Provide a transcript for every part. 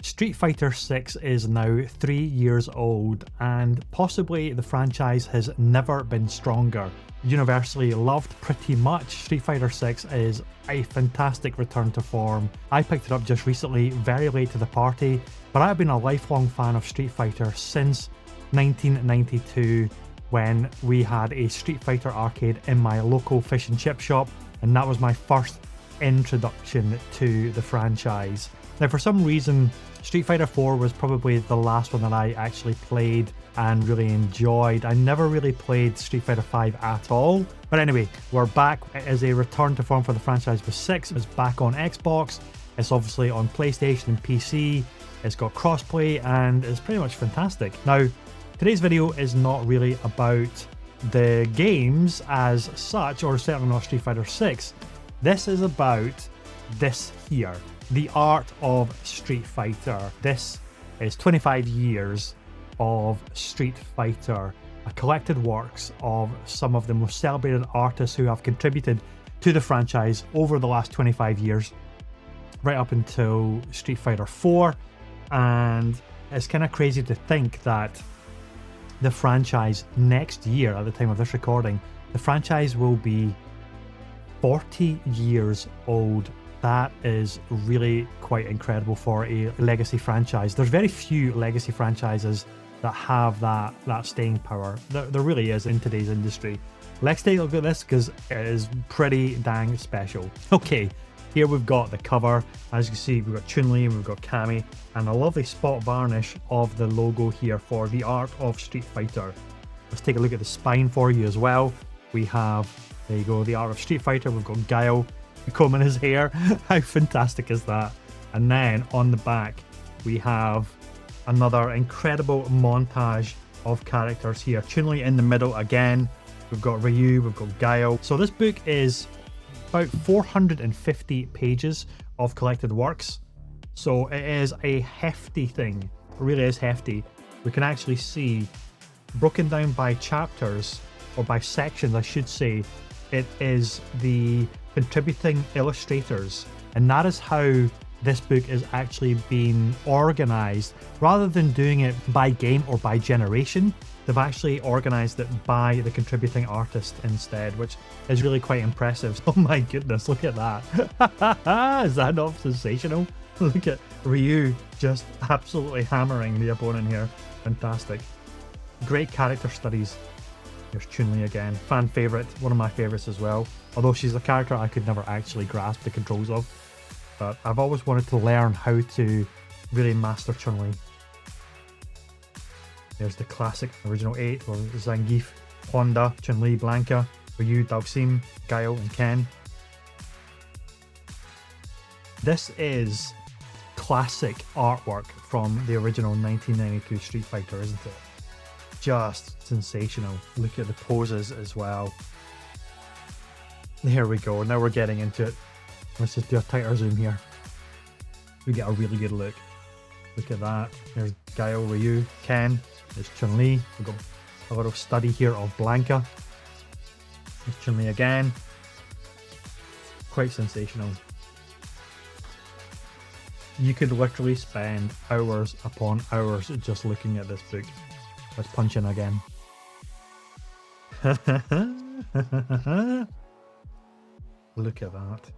Street Fighter 6 is now 3 years old, and possibly the franchise has never been stronger. Universally loved pretty much, Street Fighter 6 is a fantastic return to form. I picked it up just recently, very late to the party, but I've been a lifelong fan of Street Fighter since 1992 when we had a Street Fighter arcade in my local fish and chip shop, and that was my first introduction to the franchise. Now, for some reason, Street Fighter 4 was probably the last one that I actually played and really enjoyed. I never really played Street Fighter 5 at all. But anyway, we're back. It is a return to form for the franchise with 6. It's back on Xbox. It's obviously on PlayStation and PC. It's got crossplay and it's pretty much fantastic. Now, today's video is not really about the games as such, or certainly not Street Fighter 6. This is about this here. The art of Street Fighter. This is 25 years of Street Fighter, a collected works of some of the most celebrated artists who have contributed to the franchise over the last 25 years, right up until Street Fighter 4. And it's kind of crazy to think that the franchise next year, at the time of this recording, the franchise will be 40 years old. That is really quite incredible for a legacy franchise. There's very few legacy franchises that have that staying power. There really is in today's industry. Let's take a look at this because it is pretty dang special. Okay, here we've got the cover. As you can see, we've got Chun-Li, we've got Cammy, and a lovely spot varnish of the logo here for the art of Street Fighter. Let's take a look at the spine for you as well. We have, there you go, the art of Street Fighter. We've got Guile combing his hair. How fantastic is that? And then on the back we have another incredible montage of characters here. Chun-Li in the middle again. We've got Ryu, we've got Guile. So this book is about 450 pages of collected works. So it is a hefty thing. It really is hefty. We can actually see, broken down by chapters, or by sections I should say, it is the contributing illustrators, and that is how this book is actually being organized. Rather than doing it by game or by generation, they've actually organized it by the contributing artist instead, which is really quite impressive. Oh my goodness, look at that. Is that not sensational? Look at Ryu just absolutely hammering the opponent here. Fantastic. Great character studies. There's Chun-Li again, fan favourite, one of my favourites as well. Although she's a character I could never actually grasp the controls of. But I've always wanted to learn how to really master Chun-Li. There's the classic original 8, or Zangief, Honda, Chun-Li, Blanca, Ryu, Dalsim, Guile and Ken. This is classic artwork from the original 1992 Street Fighter, isn't it? Just sensational. Look at the poses as well. There we go. Now we're getting into it. Let's just do a tighter zoom here. We get a really good look. Look at that. There's Guile, Ryu, Ken. There's Chun-Li. We've got a little study here of Blanca. There's Chun-Li again. Quite sensational. You could literally spend hours upon hours just looking at this book. Let's punch in again. Look at that.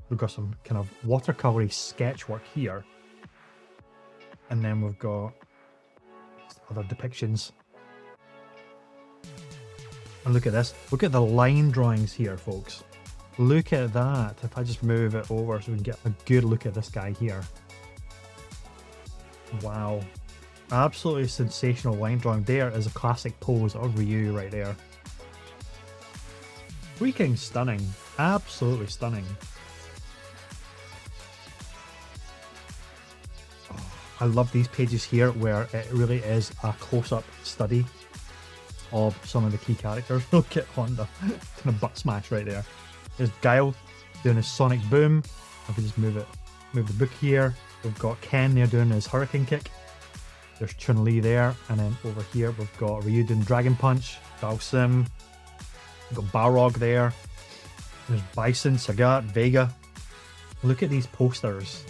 We've got some kind of watercolory sketch work here. And then we've got other depictions. And look at this. Look at the line drawings here, folks. Look at that. If I just move it over so we can get a good look at this guy here. Wow. Absolutely sensational line drawing. There is a classic pose of Ryu right there. Freaking stunning. Absolutely stunning. Oh, I love these pages here where it really is a close-up study of some of the key characters. Look at Honda. Kind of butt smash right there. There's Guile doing his sonic boom. If we just move the book here. We've got Ken there doing his hurricane kick. There's Chun-Li there, and then over here we've got Ryu doing Dragon Punch, Dalsim, we've got Balrog there, there's Bison, Sagat, Vega. Look at these posters.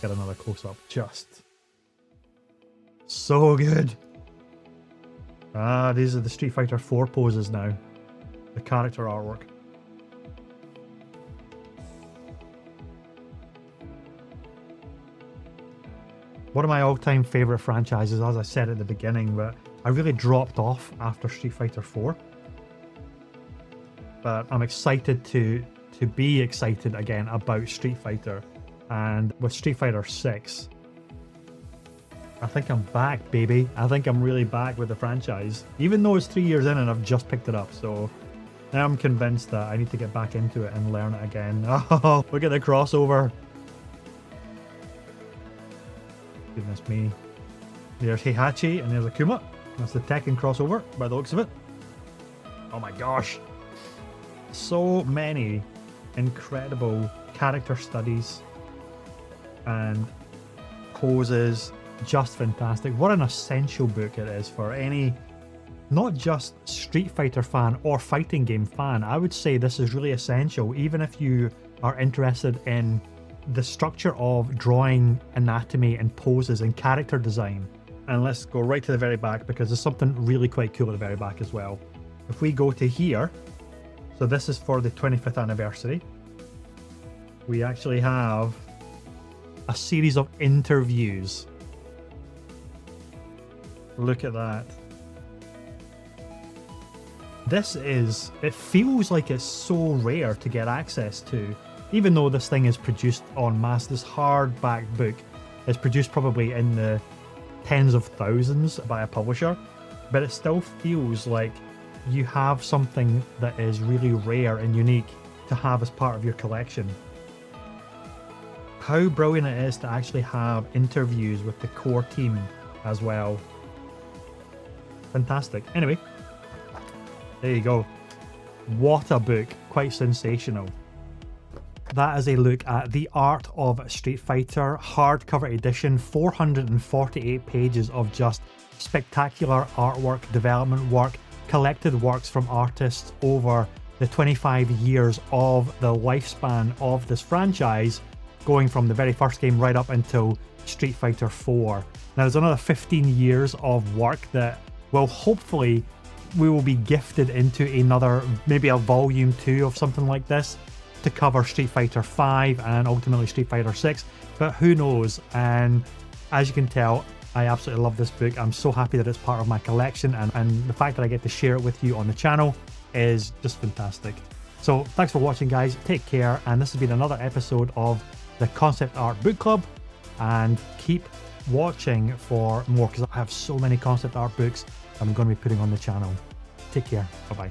Get another close-up. Just so good. Ah, these are the Street Fighter 4 poses now. The character artwork. One of my all-time favourite franchises, as I said at the beginning, but I really dropped off after Street Fighter 4. But I'm excited to be excited again about Street Fighter. And with Street Fighter 6, I think I'm back, baby. I think I'm really back with the franchise. Even though it's 3 years in and I've just picked it up, so now I'm convinced that I need to get back into it and learn it again. Oh, look at the crossover. Goodness me. There's Heihachi and there's Akuma. That's the Tekken crossover by the looks of it. Oh my gosh. So many incredible character studies and poses. Just fantastic. What an essential book it is for any, not just Street Fighter fan or fighting game fan. I would say this is really essential, even if you are interested in the structure of drawing anatomy and poses and character design. And let's go right to the very back because there's something really quite cool at the very back as well. If we go to here, so this is for the 25th anniversary. We actually have a series of interviews. Look at that. It feels like it's so rare to get access to. Even though this thing is produced en masse, this hardback book is produced probably in the tens of thousands by a publisher, but it still feels like you have something that is really rare and unique to have as part of your collection. How brilliant it is to actually have interviews with the core team as well. Fantastic. Anyway, there you go. What a book. Quite sensational. That is a look at The Art of Street Fighter hardcover edition, 448 pages of just spectacular artwork, development work, collected works from artists over the 25 years of the lifespan of this franchise, going from the very first game right up until Street Fighter 4. Now there's another 15 years of work that will hopefully we will be gifted into another, maybe a volume 2 of something like this, to cover Street Fighter 5 and ultimately Street Fighter 6, but who knows. And as you can tell, I absolutely love this book. I'm so happy that it's part of my collection, and the fact that I get to share it with you on the channel is just fantastic. So thanks for watching, guys. Take care, and this has been another episode of the Concept Art Book Club, and keep watching for more because I have so many concept art books I'm going to be putting on the channel. Take care. Bye-bye.